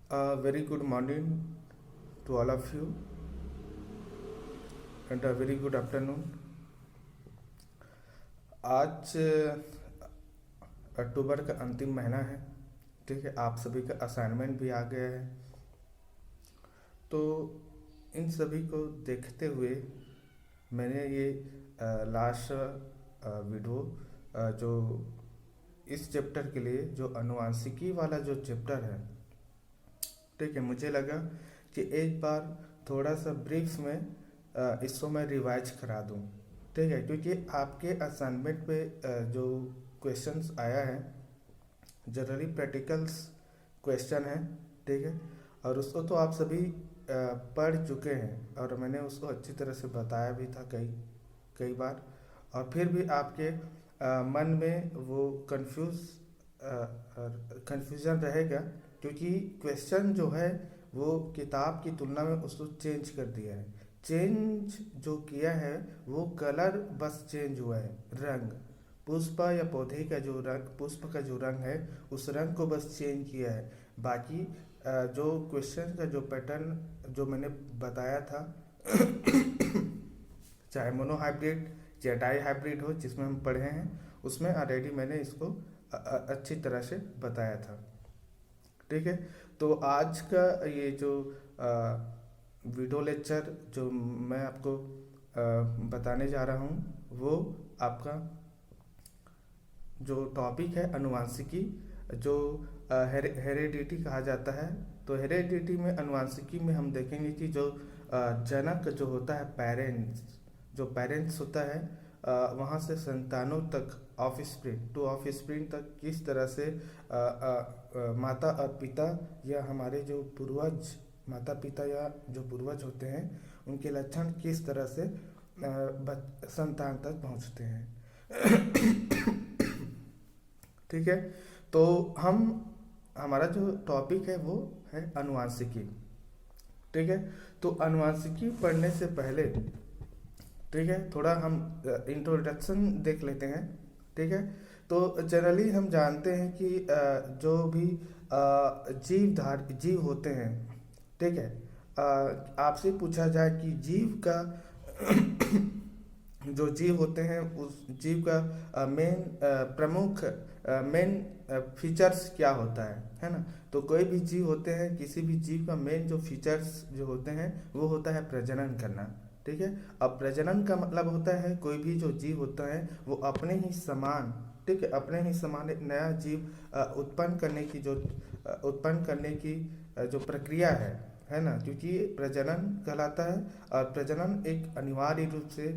A very good morning to all of you and a very good afternoon. आज अक्टूबर का अंतिम महीना है। ठीक है, आप सभी का असाइनमेंट भी आ गया है। तो इन सभी को देखते हुए मैंने ये लास्ट वीडियो जो इस चैप्टर के लिए जो अनुवांशिकी वाला जो चैप्टर है, ठीक है, मुझे लगा कि एक बार थोड़ा सा ब्रीफ में इसको मैं रिवाइज करा दूं। ठीक है, क्योंकि आपके असाइनमेंट पे जो क्वेश्चंस आया है जनरली प्रैक्टिकल्स क्वेश्चन है। ठीक है, और उसको तो आप सभी पढ़ चुके हैं और मैंने उसको अच्छी तरह से बताया भी था कई कई बार, और फिर भी आपके मन में वो कन्फ्यूज़न रहेगा, क्योंकि क्वेश्चन जो है वो किताब की तुलना में उसको चेंज कर दिया है। चेंज जो किया है वो कलर बस चेंज हुआ है, रंग, पुष्प या पौधे का जो रंग, पुष्प का जो रंग है उस रंग को बस चेंज किया है। बाकी जो क्वेश्चन का जो पैटर्न जो मैंने बताया था चाहे मोनोहाइब्रिड या डाई हाइब्रिड हो जिसमें हम पढ़े हैं, उसमें ऑलरेडी मैंने इसको अच्छी तरह से बताया था। ठीक है, तो आज का ये जो वीडियो लेक्चर जो मैं आपको बताने जा रहा हूँ वो आपका जो टॉपिक है अनुवांशिकी, जो हेरेडिटी कहा जाता है। तो हेरेडिटी में अनुवांशिकी में हम देखेंगे कि जो जनक जो होता है, पेरेंट्स, जो पेरेंट्स होता है वहाँ से संतानों तक, of spring two of spring तक किस तरह से माता और पिता या हमारे जो पूर्वज, माता पिता या जो पूर्वज होते हैं उनके लक्षण किस तरह से संतान तक पहुँचते हैं। ठीक है, तो हमारा जो टॉपिक है वो है अनुवांशिकी। ठीक है, तो अनुवांशिकी पढ़ने से पहले, ठीक है, थोड़ा हम इंट्रोडक्शन देख लेते हैं। ठीक है, तो जनरली हम जानते हैं कि जो भी जीव होते हैं, ठीक है, आपसे पूछा जाए कि जीव का जो जीव होते हैं उस जीव का मेन प्रमुख मेन फीचर्स क्या होता है ना। तो कोई भी जीव होते हैं, किसी भी जीव का मेन जो फीचर्स जो होते हैं वो होता है प्रजनन करना। ठीक है, अब प्रजनन का मतलब होता है कोई भी जो जीव होता है वो अपने ही समान, ठीक है, अपने ही समान एक नया जीव उत्पन्न करने की जो प्रक्रिया है ना, क्योंकि प्रजनन कहलाता है। और प्रजनन एक अनिवार्य रूप से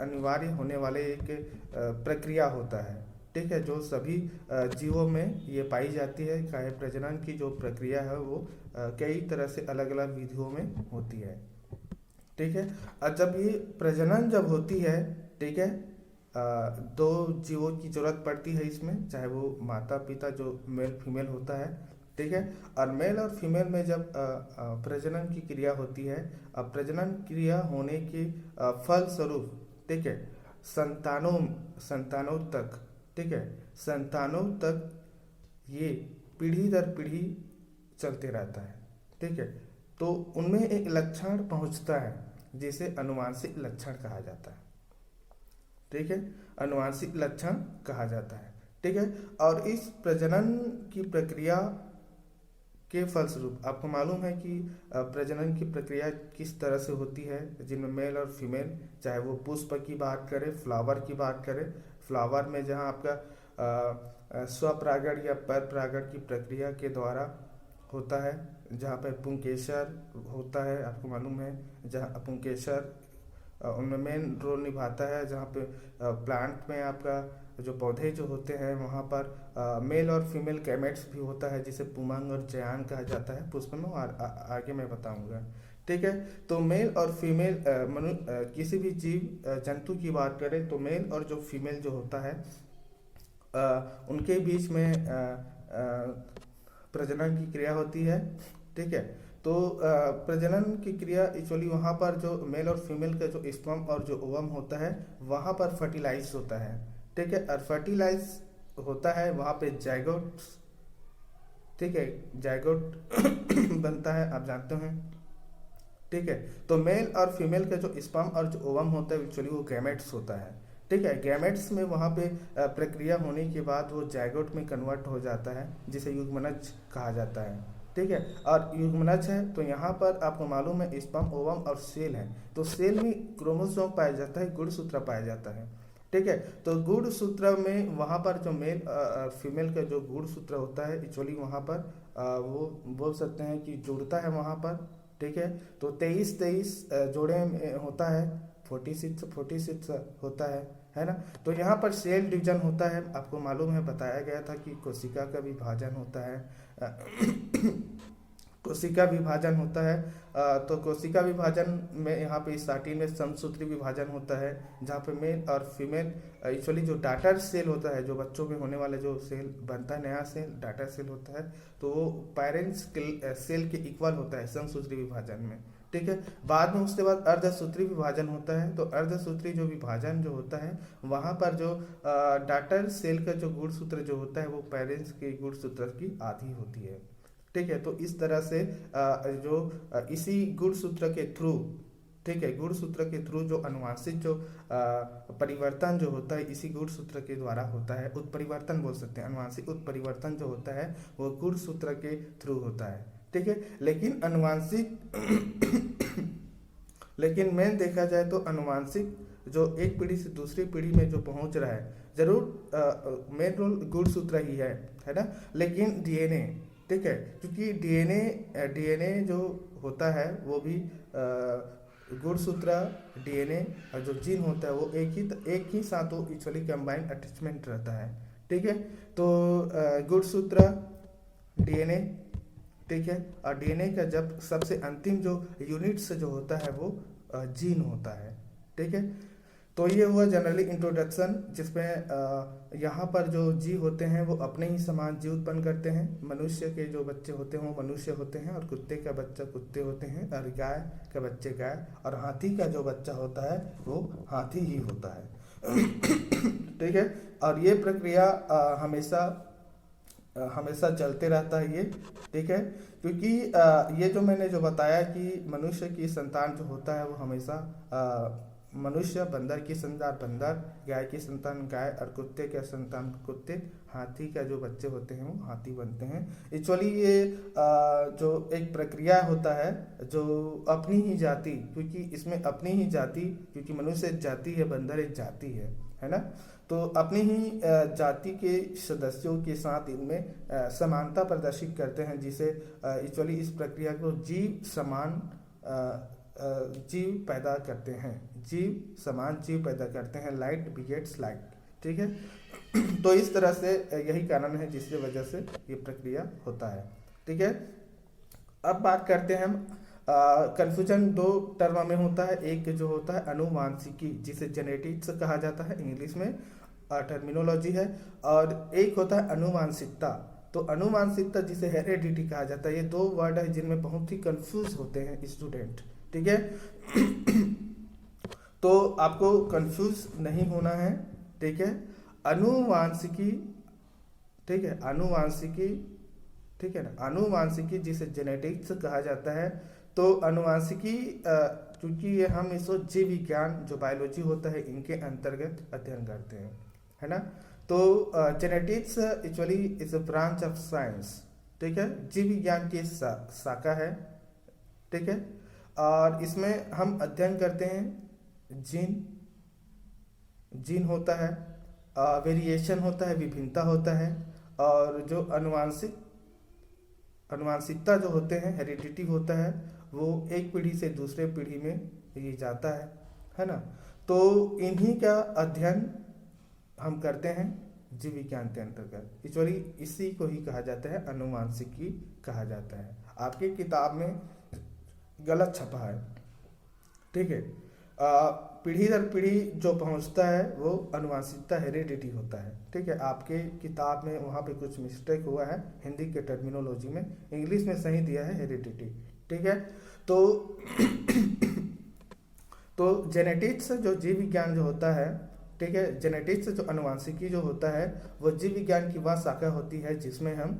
अनिवार्य होने वाले एक प्रक्रिया होता है। ठीक है, जो सभी जीवों में ये पाई जाती है। चाहे प्रजनन की जो प्रक्रिया है वो कई तरह से अलग अलग विधियों में होती है। ठीक है, और जब ये प्रजनन जब होती है, ठीक है, दो जीवों की जरूरत पड़ती है इसमें, चाहे वो माता पिता जो मेल फीमेल होता है। ठीक है, और मेल और फीमेल में जब प्रजनन की क्रिया होती है, अब प्रजनन क्रिया होने के फल स्वरूप, ठीक है, संतानों संतानों तक, ठीक है, संतानों तक ये पीढ़ी दर पीढ़ी चलते रहता है। ठीक है, तो उनमें एक लक्षण पहुंचता है जिसे अनुवांशिक लक्षण कहा जाता है। ठीक है, अनुवांशिक लक्षण कहा जाता है। ठीक है, और इस प्रजनन की प्रक्रिया के फलस्वरूप आपको मालूम है कि प्रजनन की प्रक्रिया किस तरह से होती है, जिनमें मेल और फीमेल, चाहे वो पुष्प की बात करें, फ्लावर की बात करें, फ्लावर में जहाँ आपका स्वपरागण या परपरागण की प्रक्रिया के द्वारा होता है, जहाँ पर पुंकेसर होता है, आपको मालूम है, जहाँ पुंकेसर उनमें मेन रोल निभाता है। जहाँ पे प्लांट में आपका जो पौधे जो होते हैं वहाँ पर मेल और फीमेल गैमेट्स भी होता है, जिसे पुमंग और चयान कहा जाता है। पुष्प में आगे मैं बताऊंगा। ठीक है, तो मेल और फीमेल किसी भी जीव जंतु की बात करें तो मेल और जो फीमेल जो होता है उनके बीच में प्रजनन की क्रिया होती है। ठीक है, तो प्रजनन की क्रिया एक्चुअली वहाँ पर जो मेल और फीमेल का जो स्पर्म और जो ओवम होता है वहाँ पर फर्टिलाइज होता है। ठीक है, और फर्टिलाइज होता है वहाँ पे जाइगोट्स ठीक है, जायगोट बनता है, आप जानते हैं। ठीक है, तो मेल और फीमेल का जो स्पर्म और जो ओवम होता है एक्चुअली वो गैमेट्स होता है। ठीक है, गैमेट्स में वहाँ पे प्रक्रिया होने के बाद वो जायगोट में कन्वर्ट हो जाता है, जिसे युग्मनज कहा जाता है। ठीक है, और युग्मनज है तो यहाँ पर आपको मालूम है स्पर्म, ओवम और सेल है। तो सेल में क्रोमोसोम पाया जाता है, गुणसूत्र पाया जाता है। ठीक है, तो गुणसूत्र में वहाँ पर जो मेल फीमेल का जो गुणसूत्र होता है एक्चुअली वहाँ पर वो बोल सकते हैं कि जुड़ता है वहाँ पर। ठीक है, तो 23 जोड़े में होता है, 46 होता है ना। तो यहाँ पर सेल डिवीजन होता है, आपको मालूम है, बताया गया था कि कोशिका का विभाजन होता है। कोशिका विभाजन होता है। तो कोशिका विभाजन में यहाँ पे स्टार्टिंग में समसूत्री विभाजन होता है, जहाँ पे मेल और फीमेल एक्चुअली जो डाटर सेल होता है, जो बच्चों में होने वाले जो सेल बनता है, नया सेल डाटर सेल होता है, तो वो पेरेंट्स सेल के इक्वल होता है समसूत्री विभाजन में। ठीक है, बाद में उसके बाद अर्धसूत्री विभाजन होता है। तो अर्धसूत्री जो विभाजन जो होता है, वहाँ पर जो डाटर सेल का जो गुणसूत्र जो होता है वो पेरेंट्स के गुणसूत्र की आधी होती है। ठीक है, तो इस तरह से इसी गुणसूत्र के थ्रू, ठीक है, गुणसूत्र के थ्रू जो अनुवांशिक जो परिवर्तन जो होता है इसी गुणसूत्र के द्वारा होता है। उत्परिवर्तन बोल सकते हैं, अनुवांशिक उत्परिवर्तन जो होता है वो गुणसूत्र के थ्रू होता है। ठीक है, लेकिन अनुवांशिक लेकिन मेन देखा जाए तो अनुवांशिक जो एक पीढ़ी से दूसरी पीढ़ी में जो पहुंच रहा है, जरूर मेन रोल गुणसूत्र ही है ना, लेकिन डीएनए, ठीक है, क्योंकि डीएनए जो होता है वो भी गुणसूत्र, डीएनए और जो जीन होता है वो एक ही साथ वो एक्चुअली कंबाइंड अटैचमेंट रहता है। ठीक है, तो गुणसूत्र, डीएनए, ठीक है, और डीएनए का जब सबसे अंतिम जो यूनिट्स जो होता है वो जीन होता है। ठीक है, तो ये हुआ जनरली इंट्रोडक्शन, जिसमें यहाँ पर जो जीव होते हैं वो अपने ही समान जीव उत्पन्न करते हैं। मनुष्य के जो बच्चे होते हैं वो मनुष्य होते हैं, और कुत्ते का बच्चा कुत्ते होते हैं, और गाय के बच्चे गाय, और हाथी का जो बच्चा होता है वो हाथी ही होता है। ठीक है, और ये प्रक्रिया हमेशा चलते रहता है ये। ठीक है, क्योंकि ये जो मैंने जो बताया कि मनुष्य की संतान जो होता है वो हमेशा मनुष्य, बंदर की संतान बंदर, गाय की संतान गाय, और कुत्ते के संतान कुत्ते, हाथी का जो बच्चे होते हैं वो हाथी बनते हैं। एक्चुअली ये जो एक प्रक्रिया होता है जो अपनी ही जाति, क्योंकि इसमें अपनी ही जाति, क्योंकि मनुष्य एक जाति है, बंदर एक जाति है ना, तो अपनी ही जाति के सदस्यों के साथ इनमें समानता प्रदर्शित करते हैं, जिसे एक्चुअली इस प्रक्रिया को जीव समान जीव पैदा करते हैं, जीव समान जीव पैदा करते हैं, लाइट बिगेट्स लाइट। ठीक है, तो इस तरह से यही कारण है जिसकी वजह से ये प्रक्रिया होता है। ठीक है, अब बात करते हैं हम, कन्फ्यूजन दो टर्म में होता है, एक जो होता है अनुवांशिकी जिसे जेनेटिक्स कहा जाता है, इंग्लिश में टर्मिनोलॉजी है, और एक होता है अनुवांशिकता। तो अनुवांशिकता जिसे हेरेडिटी कहा जाता है, ये दो वर्ड है जिनमें बहुत ही कंफ्यूज होते हैं स्टूडेंट। ठीक है, तो आपको कंफ्यूज नहीं होना है। ठीक है, अनुवांशिकी, ठीक है, अनुवांशिकी, ठीक है ना, अनुवांशिकी जिसे जेनेटिक्स कहा जाता है। तो अनुवांशिकी क्योंकि ये हम इसको जीव विज्ञान जो बायोलॉजी होता है इनके अंतर्गत अध्ययन करते हैं, है ना। तो genetics actually is a branch of science. ठीक है, जीव विज्ञान की शाखा है। ठीक है, और इसमें हम अध्ययन करते हैं जीन होता है, वेरिएशन होता है, विभिन्नता होता है, और जो अनुवांशिकता जो होते हैं, हेरिडिटी होता है, वो एक पीढ़ी से दूसरे पीढ़ी में ये जाता है ना। तो इन्हीं का अध्ययन हम करते हैं जीव विज्ञान के अंतर्गत। एक्चुअली इसी को ही कहा जाता है अनुवांशिकी कहा जाता है। आपकी किताब में गलत छपा है। ठीक है, पीढ़ी दर पीढ़ी जो पहुंचता है वो अनुवांशिकता हेरिडिटी होता है। ठीक है, आपके किताब में वहाँ पे कुछ मिस्टेक हुआ है हिंदी के टर्मिनोलॉजी में, इंग्लिश में सही दिया है हेरिडिटी। ठीक है, तो जेनेटिक्स जो जीव विज्ञान जो होता है, ठीक है, जेनेटिक्स जो अनुवांशिकी जो होता है वो जीव विज्ञान की वह शाखा होती है जिसमें हम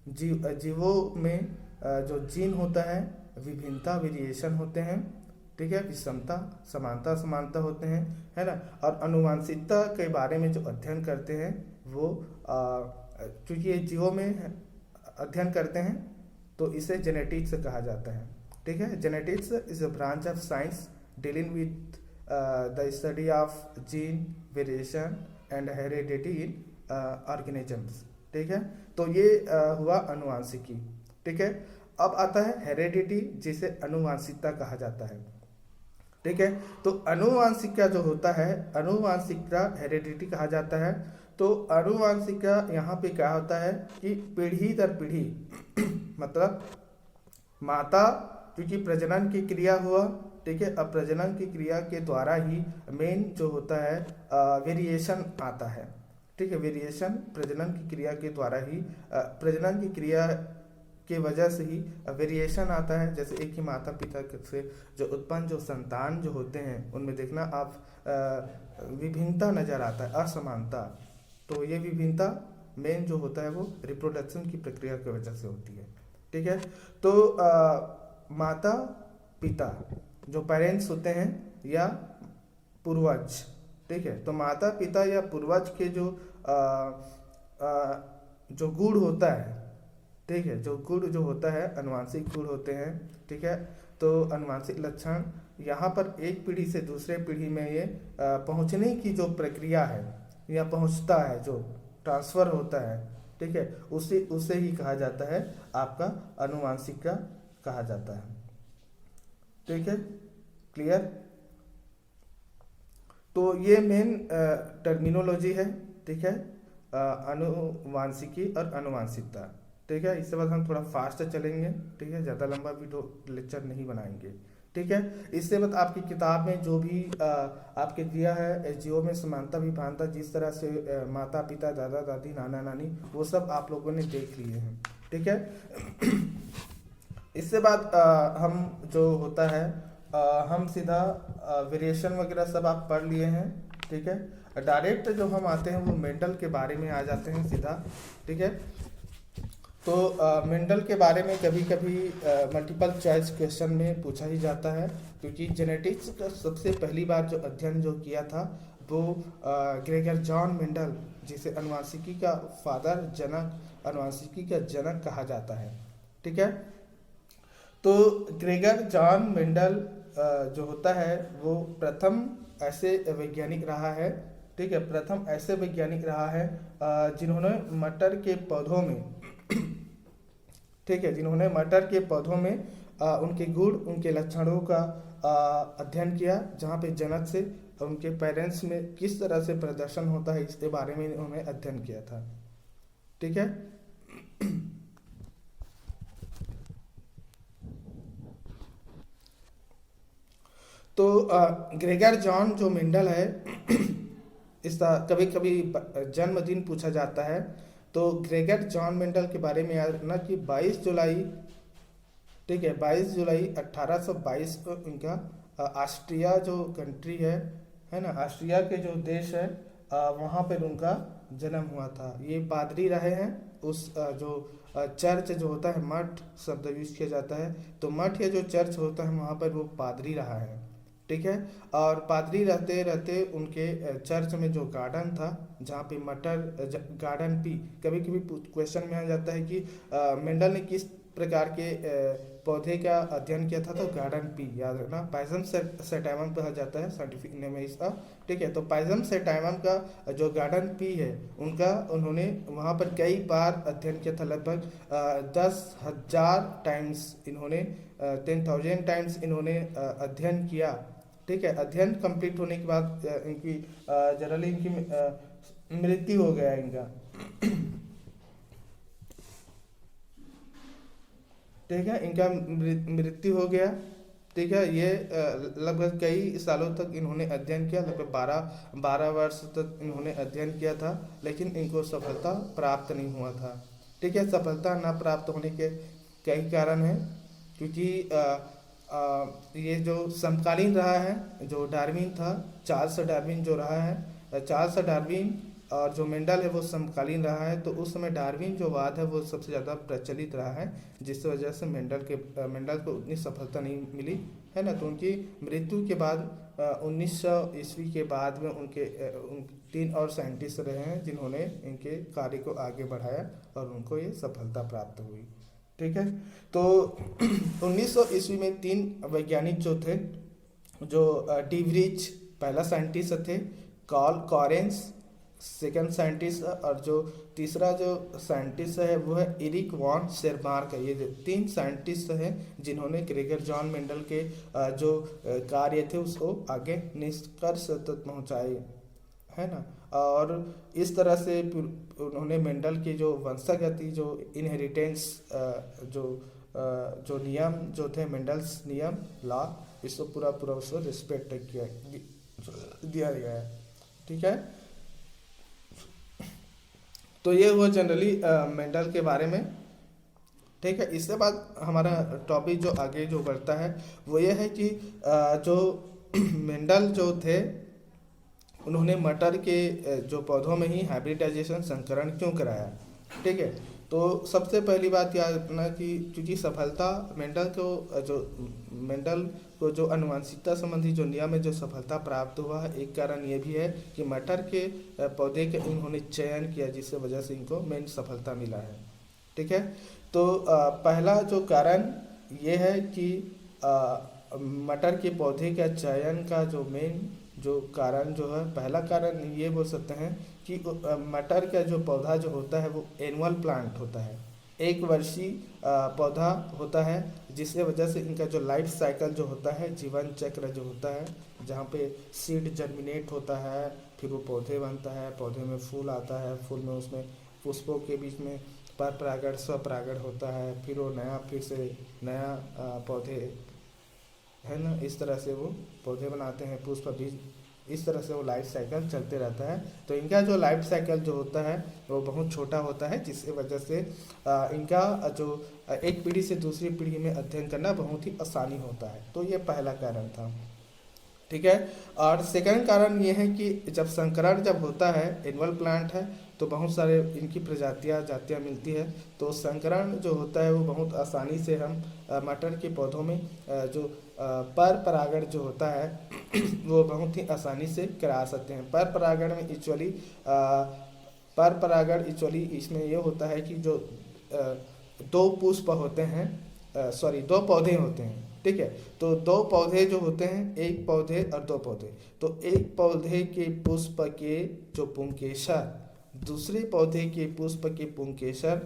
जीवों में जो जीन होता है, विभिन्नता वेरिएशन होते हैं, ठीक है, विषमता समानता समानता होते हैं, है ना। और अनुवांशिकता के बारे में जो अध्ययन करते हैं वो क्योंकि ये जीवों में अध्ययन करते हैं तो इसे जेनेटिक्स कहा जाता है, ठीक है। Genetics is a branch of science dealing with the study of gene variation and heredity in organisms, ठीक है। तो ये हुआ अनुवांशिकी, ठीक है। अब आता है हेरिडिटी, जिसे अनुवांशिकता कहा जाता है, ठीक है। तो अनुवांशिकता जो होता है, अनुवांशिकता हेरिडिटी कहा जाता है। तो अनुवांशिकता यहाँ पे क्या होता है कि पीढ़ी दर पीढ़ी मतलब माता, क्योंकि प्रजनन की क्रिया हुआ, ठीक है। अब प्रजनन की क्रिया के द्वारा ही मेन जो होता है वेरिएशन आता है, ठीक है। वेरिएशन प्रजनन की क्रिया के द्वारा ही प्रजनन की क्रिया के वजह से ही वेरिएशन आता है। जैसे एक ही माता पिता से जो उत्पन्न जो संतान जो होते हैं उनमें देखना आप विभिन्नता नजर आता है, असमानता। तो ये विभिन्नता मेन जो होता है वो रिप्रोडक्शन की प्रक्रिया की वजह से होती है, ठीक है। तो माता पिता जो पेरेंट्स होते हैं या पूर्वज, ठीक है। तो माता पिता या पूर्वज के जो गुण होता है, ठीक है, जो गुण जो होता है अनुवांशिक गुण होते हैं, ठीक है। तो अनुवांशिक लक्षण यहाँ पर एक पीढ़ी से दूसरे पीढ़ी में ये पहुँचने की जो प्रक्रिया है या पहुँचता है, जो ट्रांसफर होता है, ठीक है, उसे ही कहा जाता है आपका अनुवांशिकता कहा जाता है, ठीक है। क्लियर। तो ये मेन टर्मिनोलॉजी है, ठीक है, अनुवांशिकी और अनुवांशिकता, ठीक है। इसके बाद हम थोड़ा फास्ट चलेंगे, ठीक है, ज़्यादा लंबा वीडियो लेक्चर नहीं बनाएंगे, ठीक है। इससे बाद आपकी किताब में जो भी आपके दिया है एसजीओ में समानता विभानता, जिस तरह से माता पिता दादा दादी नाना नानी वो सब आप लोगों ने देख लिए हैं, ठीक है। इससे बाद हम जो होता है हम सीधा वेरिएशन वगैरह सब आप पढ़ लिए हैं, ठीक है। डायरेक्ट जो हम आते हैं वो मेंडल के बारे में आ जाते हैं सीधा, ठीक है। तो मेंडल के बारे में कभी कभी मल्टीपल चॉइस क्वेश्चन में पूछा ही जाता है, क्योंकि जेनेटिक्स का सबसे पहली बार जो अध्ययन जो किया था वो ग्रेगर जॉन मेंडल, जिसे अनुवांशिकी का फादर जनक, अनुवांशिकी का जनक कहा जाता है, ठीक है। तो ग्रेगर जॉन मेंडल जो होता है वो प्रथम ऐसे वैज्ञानिक रहा है, ठीक है, प्रथम ऐसे वैज्ञानिक रहा है जिन्होंने मटर के पौधों में, ठीक है, जिन्होंने मटर के पौधों में उनके गुण उनके लक्षणों का अध्ययन किया, जहाँ पे जनक से उनके पेरेंट्स में किस तरह से प्रदर्शन होता है इसके बारे में उन्होंने अध्ययन किया था, ठीक है। तो ग्रेगर जॉन जो मेंडल है इसका कभी कभी जन्मदिन पूछा जाता है। तो ग्रेगर जॉन मेंडल के बारे में याद रखना कि 22 जुलाई, ठीक है, 22 जुलाई 1822 को इनका ऑस्ट्रिया जो कंट्री है ना, ऑस्ट्रिया के जो देश है वहाँ पर उनका जन्म हुआ था। ये पादरी रहे हैं, उस जो चर्च जो होता है, मठ शब्द यूज किया जाता है, तो मठ या जो चर्च होता है वहाँ पर वो पादरी रहा है, ठीक है। और पादरी रहते रहते उनके चर्च में जो गार्डन था, जहाँ पे मटर गार्डन पी, कभी कभी क्वेश्चन में आ जाता है कि मेंडल ने किस प्रकार के पौधे का अध्ययन किया था, तो गार्डन पी याद रखना, पाइजम सेटाइमम कहा जाता है साइंटिफिक नेम है इसका, ठीक है। तो पाइजम सेटाइमम का जो गार्डन पी है उन्होंने वहाँ पर कई बार अध्ययन किया था, लगभग 10,000 टाइम्स इन्होंने 10,000 टाइम्स इन्होंने अध्ययन किया, ठीक है। अध्ययन कंप्लीट होने के बाद इनकी जनरली इनकी मृत्यु हो गया इनका, ठीक है, इनका मृत्यु हो गया, ठीक है। ये लगभग कई सालों तक इन्होंने अध्ययन किया, लगभग 12 वर्ष तक इन्होंने अध्ययन किया था, लेकिन इनको सफलता प्राप्त नहीं हुआ था, ठीक है। सफलता न प्राप्त होने के कई कारण हैं, क्योंकि ये जो समकालीन रहा है, जो डार्विन था, चार्ल्स डार्विन जो रहा है, चार्ल्स डार्विन और जो मेंडल है वो समकालीन रहा है। तो उस समय डार्विन जो वाद है वो सबसे ज़्यादा प्रचलित रहा है, जिस वजह से मेंडल को उतनी सफलता नहीं मिली, है ना। तो उनकी मृत्यु के बाद 1900 ईस्वी के बाद में उनके 3 और साइंटिस्ट रहे हैं जिन्होंने इनके कार्य को आगे बढ़ाया और उनको ये सफलता प्राप्त हुई। ठीक है, तो 1900 ईस्वी में 3 वैज्ञानिक जो थे, जो डीवरिच पहला साइंटिस्ट थे, कार्ल कॉरेंस सेकंड साइंटिस्ट, और जो तीसरा जो साइंटिस्ट है वो है एरिक वॉन शेरमार्क। ये जो 3 साइंटिस्ट हैं जिन्होंने ग्रेगर जॉन मेंडल के जो कार्य थे उसको आगे निष्कर्ष तक पहुंचाए, है ना। और इस तरह से उन्होंने मेंडल के जो वंशागति, जो इनहेरिटेंस, जो नियम जो थे मेंडल्स नियम लॉ, इसको पूरा उसको रिस्पेक्ट दिया गया है। ठीक है, तो ये हुआ जनरली मेंडल के बारे में। ठीक है, इसके बाद हमारा टॉपिक जो आगे जो बढ़ता है वो ये है कि जो मेंडल जो थे उन्होंने मटर के जो पौधों में ही हाइब्रिडाइजेशन संकरण क्यों कराया। ठीक है, तो सबसे पहली बात याद रखना कि क्योंकि सफलता मेंडल को जो आनुवंशिकता संबंधी जो नियम में जो सफलता प्राप्त हुआ है, एक कारण ये भी है कि मटर के पौधे के उन्होंने चयन किया, जिससे वजह से इनको मेन सफलता मिला है। ठीक है, तो पहला जो कारण ये है कि मटर के पौधे का चयन का जो मेन जो कारण जो है, पहला कारण ये बोल सकते हैं कि मटर का जो पौधा जो होता है वो एनुअल प्लांट होता है, 1 वर्षीय पौधा होता है, जिसके वजह से इनका जो लाइफ साइकिल जो होता है, जीवन चक्र जो होता है, जहाँ पे सीड जर्मिनेट होता है, फिर वो पौधे बनता है, पौधे में फूल आता है, फूल में उसमें पुष्पों के बीच में पर परागण स्वपरागण होता है, फिर वो फिर से नया पौधे, है ना, इस तरह से वो पौधे बनाते हैं, पुष्प बीज, इस तरह से वो लाइफ साइकिल चलते रहता है। तो इनका जो लाइफ साइकिल जो होता है वो बहुत छोटा होता है, जिसकी वजह से इनका जो एक पीढ़ी से दूसरी पीढ़ी में अध्ययन करना बहुत ही आसानी होता है। तो ये पहला कारण था। ठीक है, और सेकंड कारण ये है कि जब संकरण जब होता है, एनुअल प्लांट है तो बहुत सारे इनकी जातियाँ मिलती है, तो संकरण जो होता है वो बहुत आसानी से हम मटर के पौधों में जो पर परागण जो होता है वो बहुत ही आसानी से करा सकते हैं। पर परागण में एक्चुअली इसमें ये होता है कि जो 2 पुष्प होते हैं, 2 पौधे होते हैं। ठीक है, तो 2 पौधे जो होते हैं, 1 पौधे और 2 पौधे, तो 1 पौधे के पुष्प के जो पुंकेसर दूसरे पौधे के पुष्प के पुंकेसर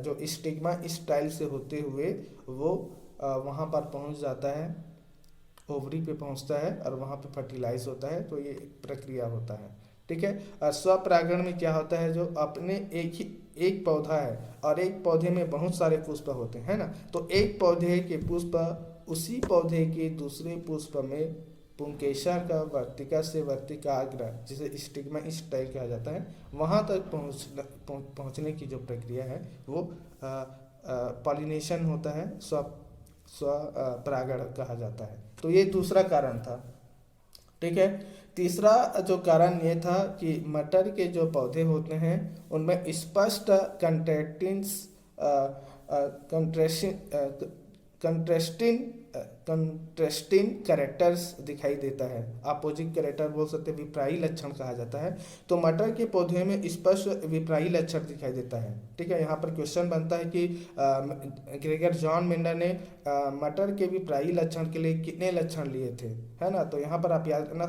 जो स्टिग्मा स्टाइल से होते हुए वो वहाँ पर पहुँच जाता है, ओवरी पे पहुँचता है और वहाँ पे फर्टिलाइज होता है। तो ये एक प्रक्रिया होता है। ठीक है, और स्वपरागण में क्या होता है, जो अपने एक पौधा है और एक पौधे में बहुत सारे पुष्प होते हैं, है ना, तो एक पौधे के पुष्प उसी पौधे के दूसरे पुष्प में पुंकेसर का वर्तिका से वर्तिकाग्र, जिसे स्टिग्मा स्टाइल कहा जाता है, वहाँ तक पहुँचने की जो प्रक्रिया है वो पॉलिनेशन होता है, स्वपरागण कहा जाता है। तो ये दूसरा कारण था। ठीक है, तीसरा जो कारण ये था कि मटर के जो पौधे होते हैं उनमें स्पष्ट कंट्रेस्टिंग कैरेक्टर्स दिखाई देता है, अपोजिट कैरेक्टर बोल सकते हैं, विपरीत लक्षण कहा जाता है। तो मटर के पौधे में स्पष्ट विपरीत लक्षण दिखाई देता है। ठीक है, यहाँ पर क्वेश्चन बनता है कि ग्रेगर जॉन मेंडल ने मटर के विपरीत लक्षण के लिए कितने लक्षण लिए थे, है ना। तो यहाँ पर आप याद रखना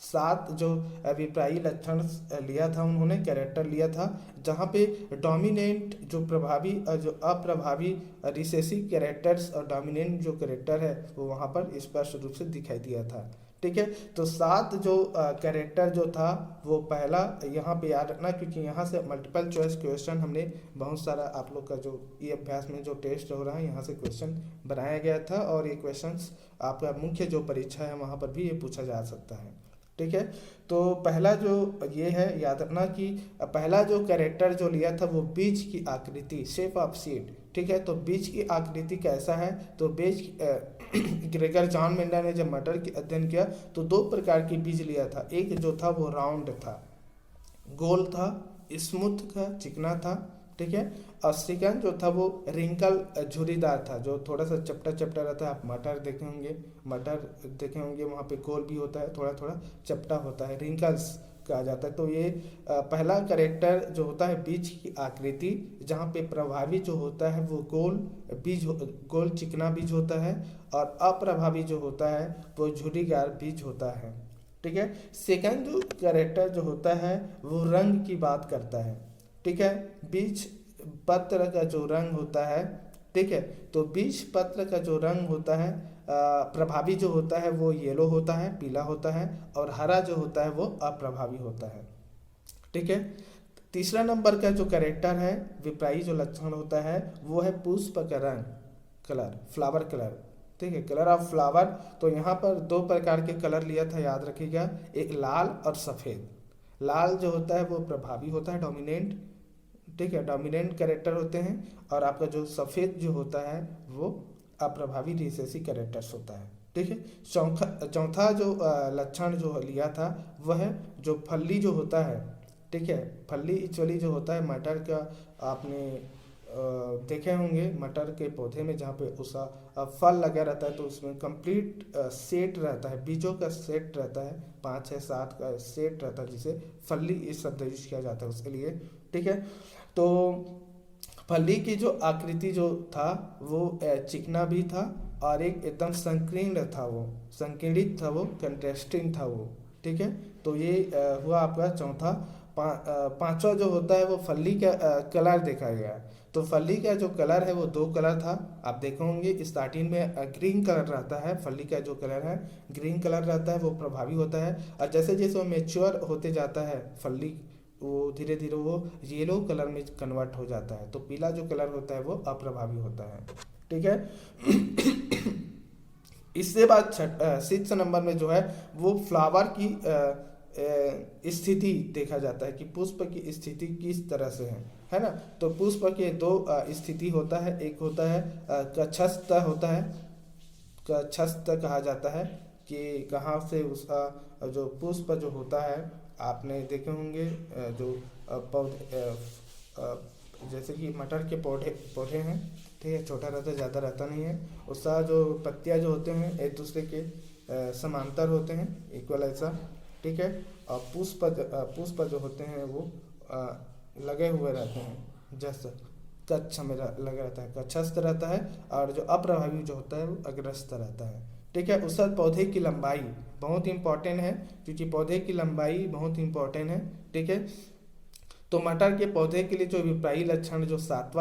7 जो विपरीत लक्षण लिया था उन्होंने, कैरेक्टर लिया था, जहाँ पे डोमिनेंट जो प्रभावी और जो अप्रभावी रिसेसिव कैरेक्टर्स और डोमिनेंट जो कैरेक्टर है वो वहाँ पर स्पष्ट रूप से दिखाई दिया था। ठीक है, तो 7 जो कैरेक्टर जो था वो पहला यहाँ पे याद रखना, क्योंकि यहाँ से मल्टीपल चॉइस क्वेश्चन हमने बहुत सारा आप लोग का जो ये अभ्यास में जो टेस्ट हो रहा है यहाँ से क्वेश्चन बनाया गया था, और ये क्वेश्चंस आपका मुख्य जो परीक्षा है वहाँ पर भी ये पूछा जा सकता है। ठीक है, तो पहला जो ये है याद रखना कि पहला जो कैरेक्टर जो लिया था वो बीज की आकृति, शेप ऑफ सीड। ठीक है, तो बीज की आकृति कैसा है, तो बीज ग्रेगर जॉन मेंडल ने जब मटर की अध्ययन किया तो 2 प्रकार के बीज लिया था। एक जो था वो राउंड था, गोल था, स्मूथ था, चिकना था, ठीक है। और सेकंड जो था वो रिंकल झुर्रीदार था, जो थोड़ा सा चपटा चपटा रहता है। आप मटर देखे होंगे, वहाँ पे गोल भी होता है, थोड़ा थोड़ा चपटा होता है, रिंकल्स कहा जाता है। तो ये पहला करेक्टर जो होता है बीज की आकृति, जहाँ पे प्रभावी जो होता है वो गोल चिकना बीज होता है, और अप्रभावी जो होता है वो झुर्रीदार बीज होता है, ठीक है। सेकंड जो करेक्टर जो होता है वो रंग की बात करता है, ठीक है। बीज पत्र का जो रंग होता है, ठीक है, तो बीज पत्र का जो रंग होता है प्रभावी जो होता है वो येलो होता है, पीला होता है, और हरा जो होता है वो अप्रभावी होता है, ठीक है। तीसरा नंबर का जो कैरेक्टर है, विपरीत जो लक्षण होता है, वो है पुष्प का रंग, कलर, फ्लावर कलर, ठीक है, कलर ऑफ फ्लावर। तो यहाँ पर दो प्रकार के कलर लिया था, याद रखिएगा, एक लाल और सफ़ेद। लाल जो होता है वो प्रभावी होता है, डोमिनेंट, ठीक है, डोमिनेंट कैरेक्टर होते हैं, और आपका जो सफ़ेद जो होता है वो अप्रभावी रिसेसिव कैरेक्टर्स होता है, ठीक है। चौथा जो लक्षण जो लिया था वह है जो फली जो होता है, ठीक है, फली एक्चुअली जो होता है मटर का, आपने देखे होंगे मटर के पौधे में जहाँ पे उसका फल लगा रहता है, तो उसमें कंप्लीट सेट रहता है, बीजों का सेट रहता है, 5 या 7 का सेट रहता है, जिसे फली इस शब्द यूज किया जाता है उसके लिए, ठीक है। तो फली की जो आकृति जो था वो चिकना भी था, और एक एकदम संकीर्ण था, वो संकीर्णित था, वो कंट्रास्टिंग था वो, ठीक है। तो ये हुआ आपका चौथा। पांचवा जो होता है वो फली का कलर देखा गया। तो फली का जो कलर है वो 2 कलर था, आप देखे होंगे स्टार्टिंग में ग्रीन कलर रहता है, फली का जो कलर है ग्रीन कलर रहता है, वो प्रभावी होता है, और जैसे जैसे वो मेच्योर होते जाता है फली, वो धीरे धीरे वो येलो कलर में कन्वर्ट हो जाता है, तो पीला जो कलर होता है वो अप्रभावी होता है, ठीक है। इससे बाद 6 नंबर में जो है वो फ्लावर की स्थिति देखा जाता है कि पुष्प की स्थिति किस तरह से है ना। तो पुष्प के 2 स्थिति होता है, एक होता है कक्षस्थ होता है, कक्षस्थ कहा जाता है कि कहाँ से उसका जो पुष्प जो होता है, आपने देखे होंगे जो पौधे, जैसे कि मटर के पौधे हैं, ठीक है, छोटा रहता है, ज़्यादा रहता नहीं है, उसका जो पत्तियाँ जो होते हैं एक दूसरे के समांतर होते हैं, इक्वल ऐसा, ठीक है। और पुष्प जो होते हैं वो लगे हुए रहते हैं, जैसे कच्छ में लगा रहता है, कक्षस्थ रहता है, और जो अप्रभावी जो होता है वो अग्रस्त रहता है, ठीक है। उसका पौधे की लंबाई बहुत इंपॉर्टेंट है, क्योंकि पौधे की लंबाई बहुत इंपॉर्टेंट है, ठीक है। तो मटर के पौधे के लिए जो विपरीत लक्षण जो 7वां